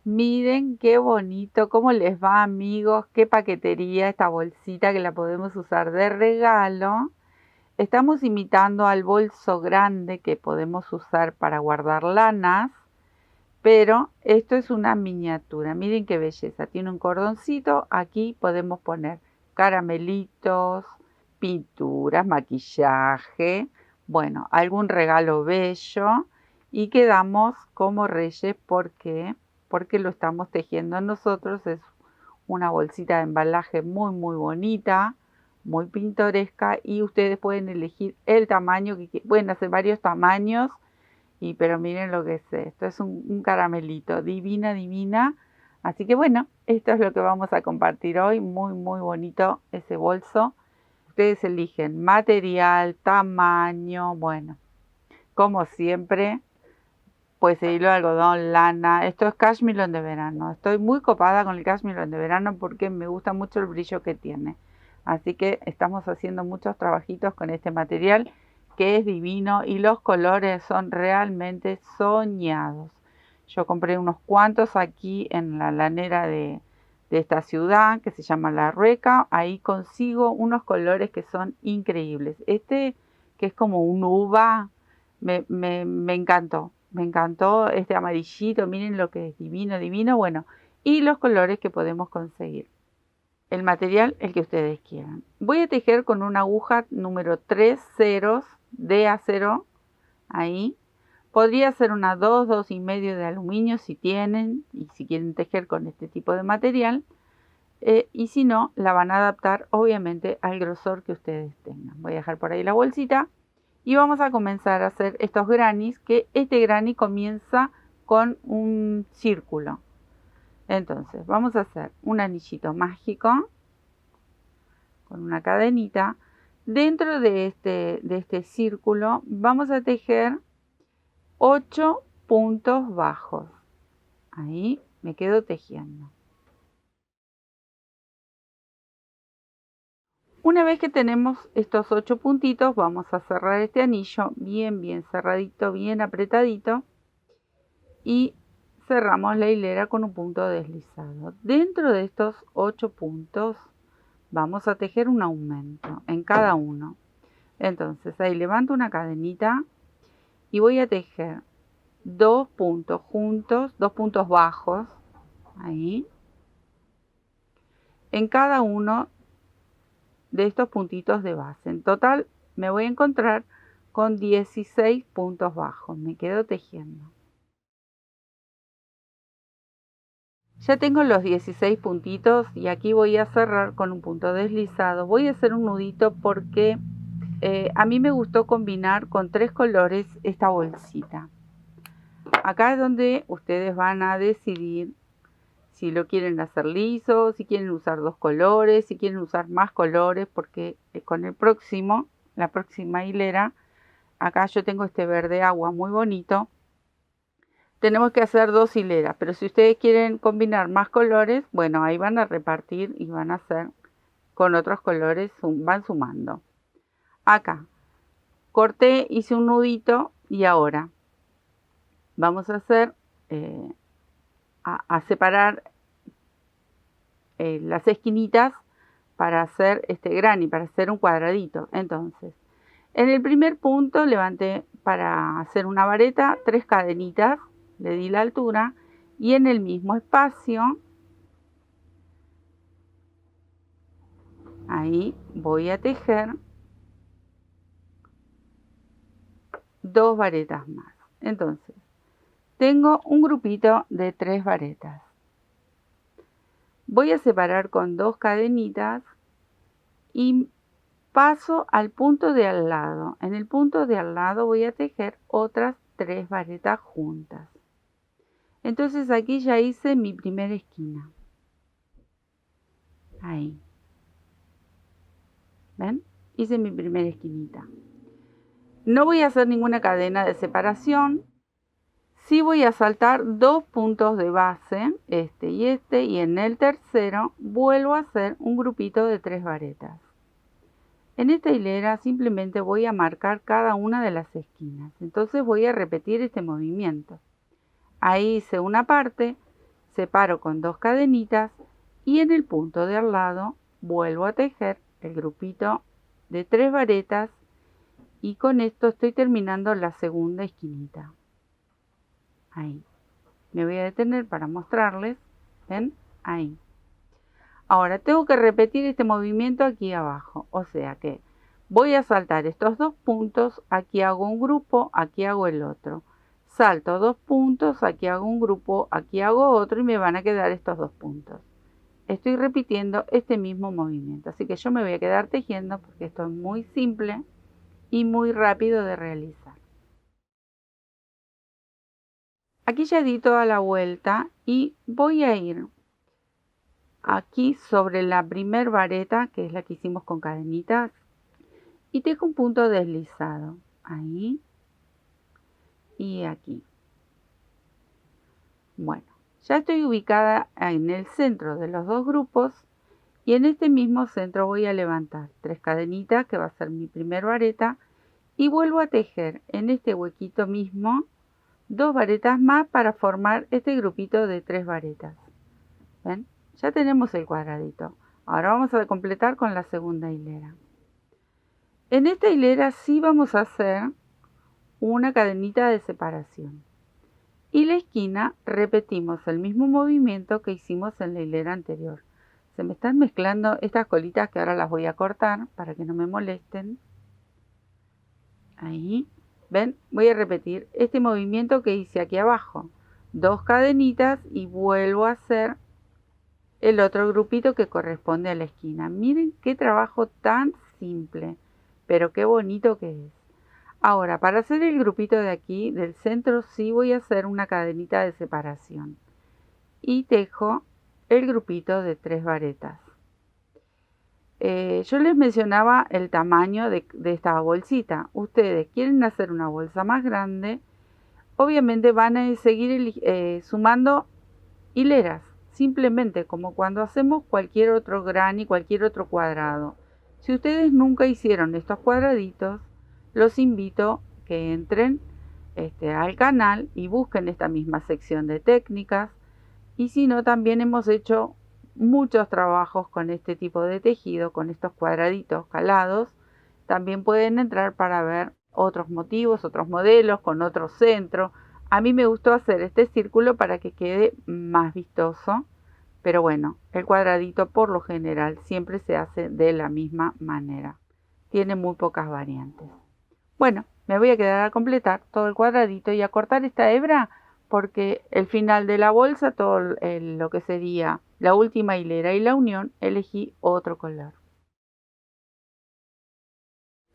Miren qué bonito, cómo les va, amigos, qué paquetería esta bolsita que la podemos usar de regalo. Estamos imitando al bolso grande que podemos usar para guardar lanas, pero esto es una miniatura. Miren qué belleza, tiene un cordoncito, aquí podemos poner caramelitos, pinturas, maquillaje, bueno, algún regalo bello y quedamos como reyes porque lo estamos tejiendo nosotros. Es una bolsita de embalaje muy bonita, muy pintoresca y ustedes pueden elegir el tamaño que pueden hacer varios tamaños. Pero miren lo que es esto, es un caramelito, divina. Así que bueno, esto es lo que vamos a compartir hoy, muy bonito ese bolso. Ustedes eligen material, tamaño, bueno, como siempre, pues hilo de algodón, lana. Esto es cashmere de verano. Estoy muy copada con el cashmere de verano porque me gusta mucho el brillo que tiene. Así que estamos haciendo muchos trabajitos con este material que es divino y los colores son realmente soñados. Yo compré unos cuantos aquí en la lanera de esta ciudad que se llama La Rueca. Ahí consigo unos colores que son increíbles. Este que es como un uva, me encantó. Me encantó este amarillito, miren lo que es divino, bueno, y los colores que podemos conseguir. El material, el que ustedes quieran. Voy a tejer con una aguja número 3 ceros de acero, ahí. Podría ser una 2 y medio de aluminio si tienen, y si quieren tejer con este tipo de material. Y si no, la van a adaptar obviamente al grosor que ustedes tengan. Voy a dejar por ahí la bolsita. Y vamos a comenzar a hacer estos grannies, que este granny comienza con un círculo. Entonces vamos a hacer un anillito mágico con una cadenita. Dentro de este círculo vamos a tejer 8 puntos bajos. Ahí me quedo tejiendo. Una vez que tenemos estos 8 puntitos, vamos a cerrar este anillo bien cerradito, bien apretadito. Y cerramos la hilera con un punto deslizado. Dentro de estos 8 puntos vamos a tejer un aumento en cada uno. Entonces ahí levanto una cadenita y voy a tejer 2 puntos juntos, 2 puntos bajos, ahí, en cada uno de estos puntitos de base. En total me voy a encontrar con 16 puntos bajos. Me quedo tejiendo. Ya tengo los 16 puntitos y aquí voy a cerrar con un punto deslizado. Voy a hacer un nudito porque a mí me gustó combinar con 3 colores esta bolsita. Acá es donde ustedes van a decidir si lo quieren hacer liso, si quieren usar 2 colores, si quieren usar más colores, porque con la próxima hilera, acá yo tengo este verde agua muy bonito. Tenemos que hacer 2 hileras, pero si ustedes quieren combinar más colores, bueno, ahí van a repartir y van a hacer con otros colores, van sumando. Acá corté, hice un nudito y ahora vamos a hacer, a separar las esquinitas para hacer este granny, para hacer un cuadradito. Entonces, en el primer punto levanté para hacer una vareta 3 cadenitas, le di la altura y en el mismo espacio, ahí voy a tejer 2 varetas más. Entonces, tengo un grupito de 3 varetas. Voy a separar con 2 cadenitas y paso al punto de al lado. En el punto de al lado voy a tejer otras 3 varetas juntas. Entonces aquí ya hice mi primera esquina. Ahí. ¿Ven? Hice mi primera esquinita. No voy a hacer ninguna cadena de separación. Sí voy a saltar 2 puntos de base, este, y en el tercero vuelvo a hacer un grupito de 3 varetas. En esta hilera simplemente voy a marcar cada una de las esquinas. Entonces voy a repetir este movimiento. Ahí hice una parte, separo con 2 cadenitas y en el punto de al lado vuelvo a tejer el grupito de 3 varetas y con esto estoy terminando la segunda esquinita. Ahí. Me voy a detener para mostrarles. ¿Ven? Ahí. Ahora tengo que repetir este movimiento aquí abajo. O sea que voy a saltar estos 2 puntos. Aquí hago un grupo, aquí hago el otro. Salto 2 puntos, aquí hago un grupo, aquí hago otro y me van a quedar estos 2 puntos. Estoy repitiendo este mismo movimiento. Así que yo me voy a quedar tejiendo porque esto es muy simple y muy rápido de realizar. Aquí ya di toda la vuelta y voy a ir aquí sobre la primer vareta, que es la que hicimos con cadenitas, y tejo un punto deslizado, ahí y aquí. Bueno, ya estoy ubicada en el centro de los 2 grupos y en este mismo centro voy a levantar 3 cadenitas, que va a ser mi primer vareta, y vuelvo a tejer en este huequito mismo 2 varetas más para formar este grupito de 3 varetas. ¿Ven? Ya tenemos el cuadradito. Ahora vamos a completar con la segunda hilera. En esta hilera sí vamos a hacer una cadenita de separación. Y la esquina repetimos el mismo movimiento que hicimos en la hilera anterior. Se me están mezclando estas colitas que ahora las voy a cortar para que no me molesten. Ahí. ¿Ven? Voy a repetir este movimiento que hice aquí abajo. 2 cadenitas y vuelvo a hacer el otro grupito que corresponde a la esquina. Miren qué trabajo tan simple, pero qué bonito que es. Ahora, para hacer el grupito de aquí, del centro, sí voy a hacer una cadenita de separación. Y tejo el grupito de 3 varetas. Yo les mencionaba el tamaño de esta bolsita. Ustedes quieren hacer una bolsa más grande, obviamente van a seguir sumando hileras. Simplemente como cuando hacemos cualquier otro granny, cualquier otro cuadrado. Si ustedes nunca hicieron estos cuadraditos, los invito que entren al canal y busquen esta misma sección de técnicas. Y si no, también hemos hecho muchos trabajos con este tipo de tejido, con estos cuadraditos calados. También pueden entrar para ver otros motivos, otros modelos, con otro centro. A mí me gustó hacer este círculo para que quede más vistoso, pero bueno, el cuadradito por lo general siempre se hace de la misma manera. Tiene muy pocas variantes. Bueno, me voy a quedar a completar todo el cuadradito y a cortar esta hebra porque el final de la bolsa, todo lo que sería la última hilera y la unión, elegí otro color.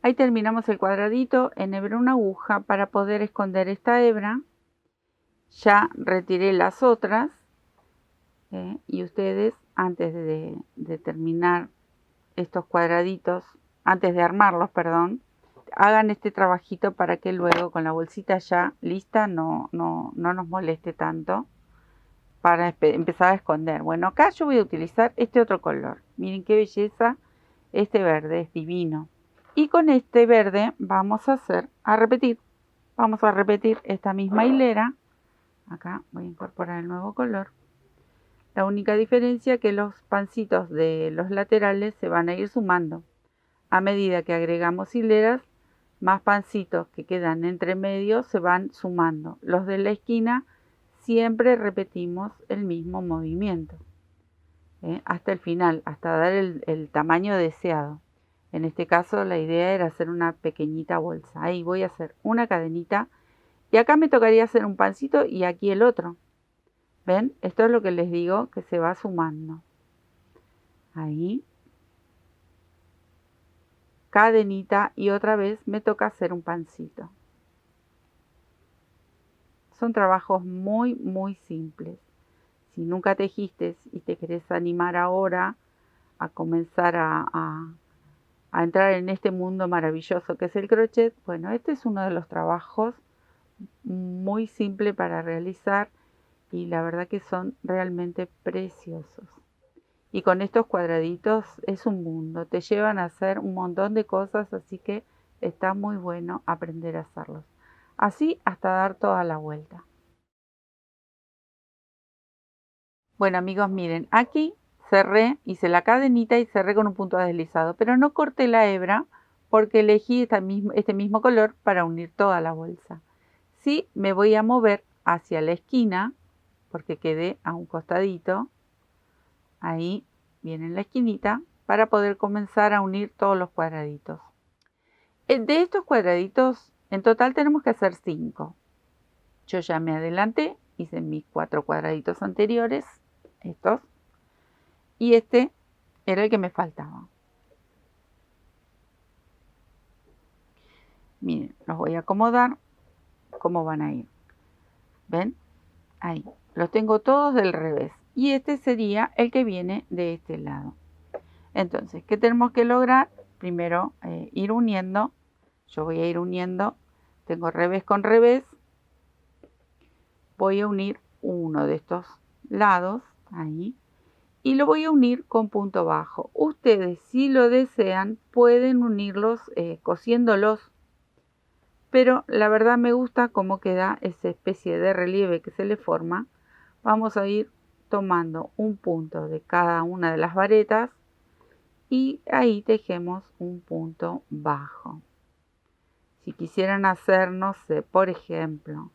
Ahí terminamos el cuadradito, enhebré una aguja para poder esconder esta hebra. Ya retiré las otras y ustedes antes de terminar estos cuadraditos, antes de armarlos, perdón, hagan este trabajito para que luego con la bolsita ya lista no nos moleste tanto para empezar a esconder. Bueno, acá yo voy a utilizar este otro color. Miren qué belleza, este verde es divino. Y con este verde vamos a vamos a repetir esta misma hilera. Acá voy a incorporar el nuevo color. La única diferencia es que los pancitos de los laterales se van a ir sumando. A medida que agregamos hileras, más pancitos que quedan entre medio se van sumando. Los de la esquina siempre repetimos el mismo movimiento. Hasta el final, hasta dar el tamaño deseado. En este caso la idea era hacer una pequeñita bolsa. Ahí voy a hacer una cadenita y acá me tocaría hacer un pancito y aquí el otro. ¿Ven? Esto es lo que les digo, que se va sumando. Ahí. Cadenita y otra vez me toca hacer un pancito. Son trabajos muy simples. Si nunca tejiste y te querés animar ahora a comenzar a entrar en este mundo maravilloso que es el crochet, bueno, este es uno de los trabajos muy simple para realizar y la verdad que son realmente preciosos. Y con estos cuadraditos es un mundo, te llevan a hacer un montón de cosas, así que está muy bueno aprender a hacerlos. Así hasta dar toda la vuelta. Bueno amigos, miren, aquí cerré, hice la cadenita y cerré con un punto deslizado, pero no corté la hebra porque elegí este mismo color para unir toda la bolsa. Sí, me voy a mover hacia la esquina porque quedé a un costadito, ahí viene en la esquinita, para poder comenzar a unir todos los cuadraditos. De estos cuadraditos, en total tenemos que hacer 5. Yo ya me adelanté, hice mis 4 cuadraditos anteriores, estos, y este era el que me faltaba. Miren, los voy a acomodar cómo van a ir. ¿Ven? Ahí. Los tengo todos del revés. Y este sería el que viene de este lado. Entonces, ¿qué tenemos que lograr? Primero, ir uniendo. Yo voy a ir uniendo. Tengo revés con revés. Voy a unir uno de estos lados. Ahí. Y lo voy a unir con punto bajo. Ustedes, si lo desean, pueden unirlos cosiéndolos. Pero la verdad me gusta cómo queda esa especie de relieve que se le forma. Vamos a ir tomando un punto de cada una de las varetas y ahí tejemos un punto bajo. Si quisieran hacer, no sé, por ejemplo,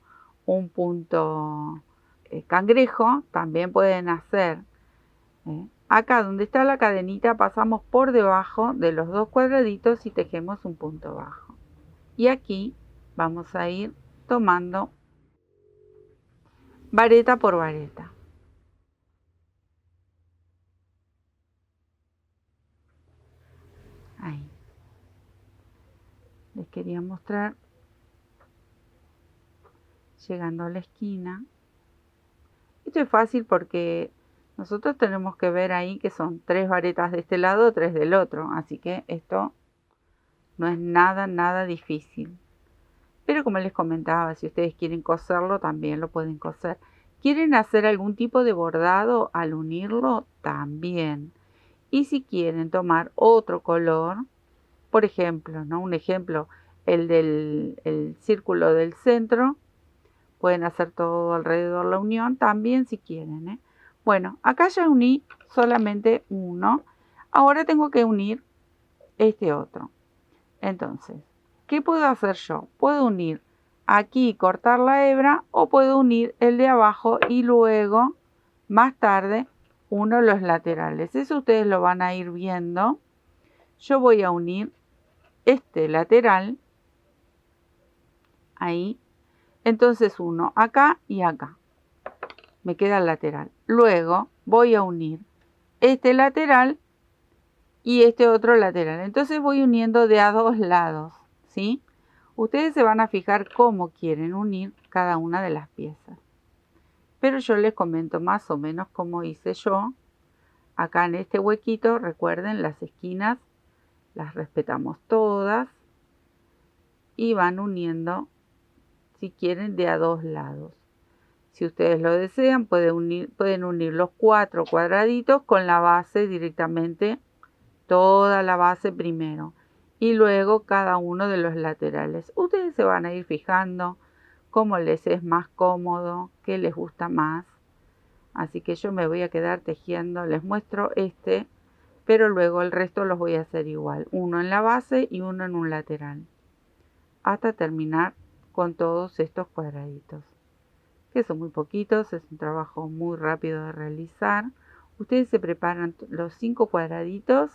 un punto cangrejo, también pueden hacer. Acá donde está la cadenita pasamos por debajo de los 2 cuadraditos y tejemos un punto bajo. Y aquí vamos a ir tomando vareta por vareta. Ahí. Les quería mostrar llegando a la esquina. Esto es fácil porque nosotros tenemos que ver ahí que son 3 varetas de este lado, 3 del otro. Así que esto no es nada difícil. Pero como les comentaba, si ustedes quieren coserlo, también lo pueden coser. ¿Quieren hacer algún tipo de bordado al unirlo? También. Y si quieren tomar otro color, por ejemplo, ¿no? Un ejemplo, el del círculo del centro, pueden hacer todo alrededor la unión, también si quieren, ¿eh? Bueno, acá ya uní solamente uno. Ahora tengo que unir este otro. Entonces, ¿qué puedo hacer yo? Puedo unir aquí, cortar la hebra, o puedo unir el de abajo y luego, más tarde, uno los laterales. Eso ustedes lo van a ir viendo. Yo voy a unir este lateral, ahí. Entonces uno acá y acá. Me queda el lateral. Luego voy a unir este lateral y este otro lateral. Entonces voy uniendo de a 2 lados, ¿sí? Ustedes se van a fijar cómo quieren unir cada una de las piezas. Pero yo les comento más o menos cómo hice yo. Acá en este huequito, recuerden, las esquinas las respetamos todas y van uniendo, si quieren, de a 2 lados. Si ustedes lo desean, pueden unir los 4 cuadraditos con la base directamente, toda la base primero, y luego cada uno de los laterales. Ustedes se van a ir fijando cómo les es más cómodo, qué les gusta más. Así que yo me voy a quedar tejiendo, les muestro este, pero luego el resto los voy a hacer igual, uno en la base y uno en un lateral, hasta terminar con todos estos cuadraditos, que son muy poquitos, es un trabajo muy rápido de realizar. Ustedes se preparan los 5 cuadraditos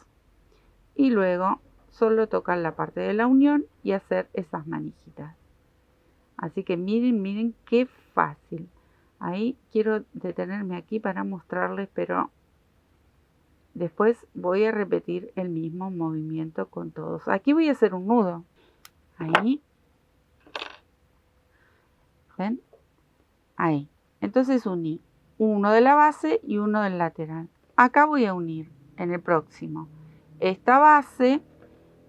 y luego solo tocan la parte de la unión y hacer esas manijitas. Así que miren qué fácil. Ahí quiero detenerme aquí para mostrarles, pero después voy a repetir el mismo movimiento con todos. Aquí voy a hacer un nudo. Ahí. ¿Ven? Ahí. Entonces uní uno de la base y uno del lateral. Acá voy a unir en el próximo esta base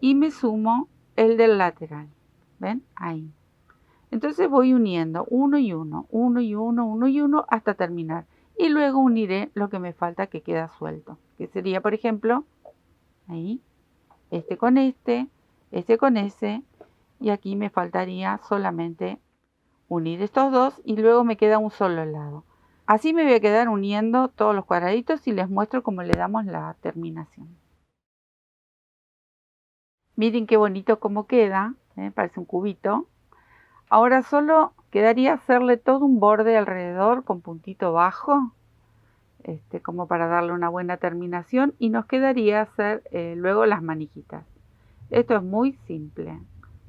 y me sumo el del lateral. ¿Ven? Ahí. Entonces voy uniendo uno y uno, uno y uno, uno y uno hasta terminar. Y luego uniré lo que me falta que queda suelto. Que sería, por ejemplo, ahí, este con este con ese. Y aquí me faltaría solamente unir estos dos y luego me queda un solo lado. Así me voy a quedar uniendo todos los cuadraditos y les muestro cómo le damos la terminación. Miren qué bonito cómo queda, parece un cubito. Ahora solo quedaría hacerle todo un borde alrededor con puntito bajo, como para darle una buena terminación, y nos quedaría hacer luego las manijitas. Esto es muy simple.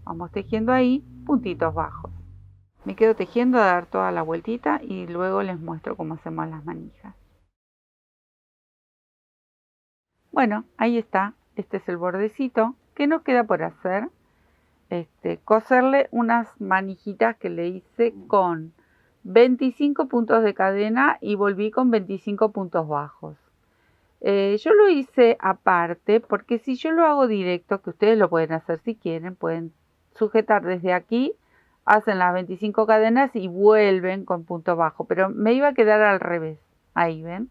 Vamos tejiendo ahí puntitos bajos. Me quedo tejiendo a dar toda la vueltita y luego les muestro cómo hacemos las manijas. Bueno, ahí está. Este es el bordecito que nos queda por hacer. Coserle unas manijitas que le hice con 25 puntos de cadena y volví con 25 puntos bajos. Yo lo hice aparte porque si yo lo hago directo, que ustedes lo pueden hacer si quieren, pueden sujetar desde aquí, hacen las 25 cadenas y vuelven con punto bajo, pero me iba a quedar al revés, ahí ven.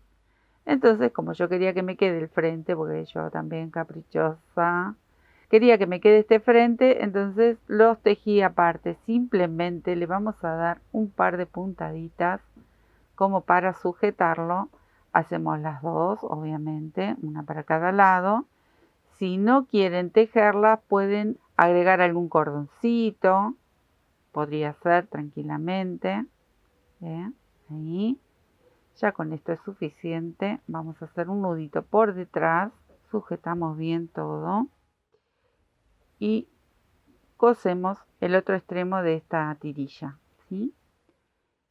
Entonces, como yo quería que me quede el frente, porque yo también caprichosa, quería que me quede este frente, entonces los tejí aparte. Simplemente le vamos a dar un par de puntaditas como para sujetarlo. Hacemos las dos, obviamente, una para cada lado. Si no quieren tejerlas, pueden agregar algún cordoncito. Podría ser tranquilamente. Ahí. Ya con esto es suficiente. Vamos a hacer un nudito por detrás. Sujetamos bien todo. Y cosemos el otro extremo de esta tirilla, ¿sí?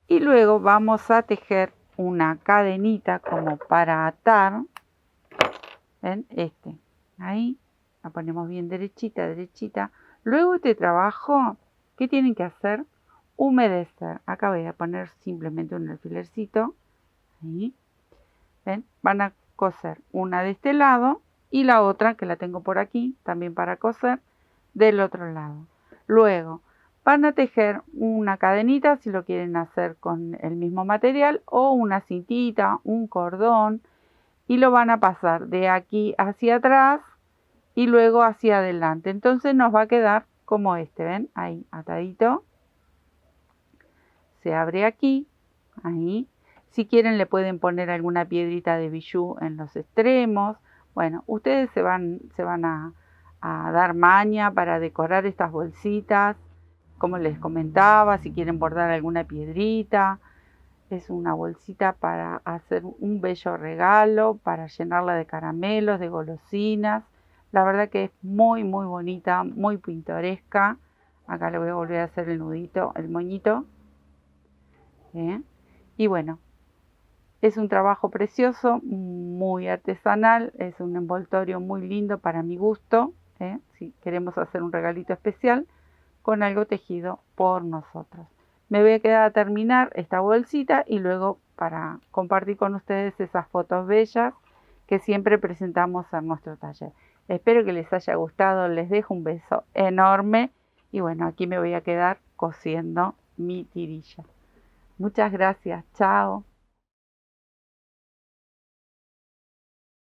Y luego vamos a tejer una cadenita como para atar. ¿Ven? Ahí la ponemos bien derechita, derechita. Luego este trabajo, ¿qué tienen que hacer? Humedecer. Acá voy a poner simplemente un alfilercito. Ahí. ¿Ven? Van a coser una de este lado y la otra, que la tengo por aquí, también para coser, del otro lado. Luego van a tejer una cadenita si lo quieren hacer con el mismo material o una cintita, un cordón, y lo van a pasar de aquí hacia atrás y luego hacia adelante. Entonces nos va a quedar como ¿ven? Ahí, atadito. Se abre aquí, ahí. Si quieren le pueden poner alguna piedrita de bijou en los extremos. Bueno, ustedes se van a dar maña para decorar estas bolsitas. Como les comentaba, si quieren bordar alguna piedrita. Es una bolsita para hacer un bello regalo, para llenarla de caramelos, de golosinas. La verdad que es muy muy bonita, muy pintoresca. Acá le voy a volver a hacer el nudito, el moñito. Y bueno, es un trabajo precioso, muy artesanal, es un envoltorio muy lindo para mi gusto, si queremos hacer un regalito especial con algo tejido por nosotros. Me voy a quedar a terminar esta bolsita y luego para compartir con ustedes esas fotos bellas que siempre presentamos en nuestro taller. Espero que les haya gustado, les dejo un beso enorme y bueno, aquí me voy a quedar cosiendo mi tirilla. Muchas gracias, chao.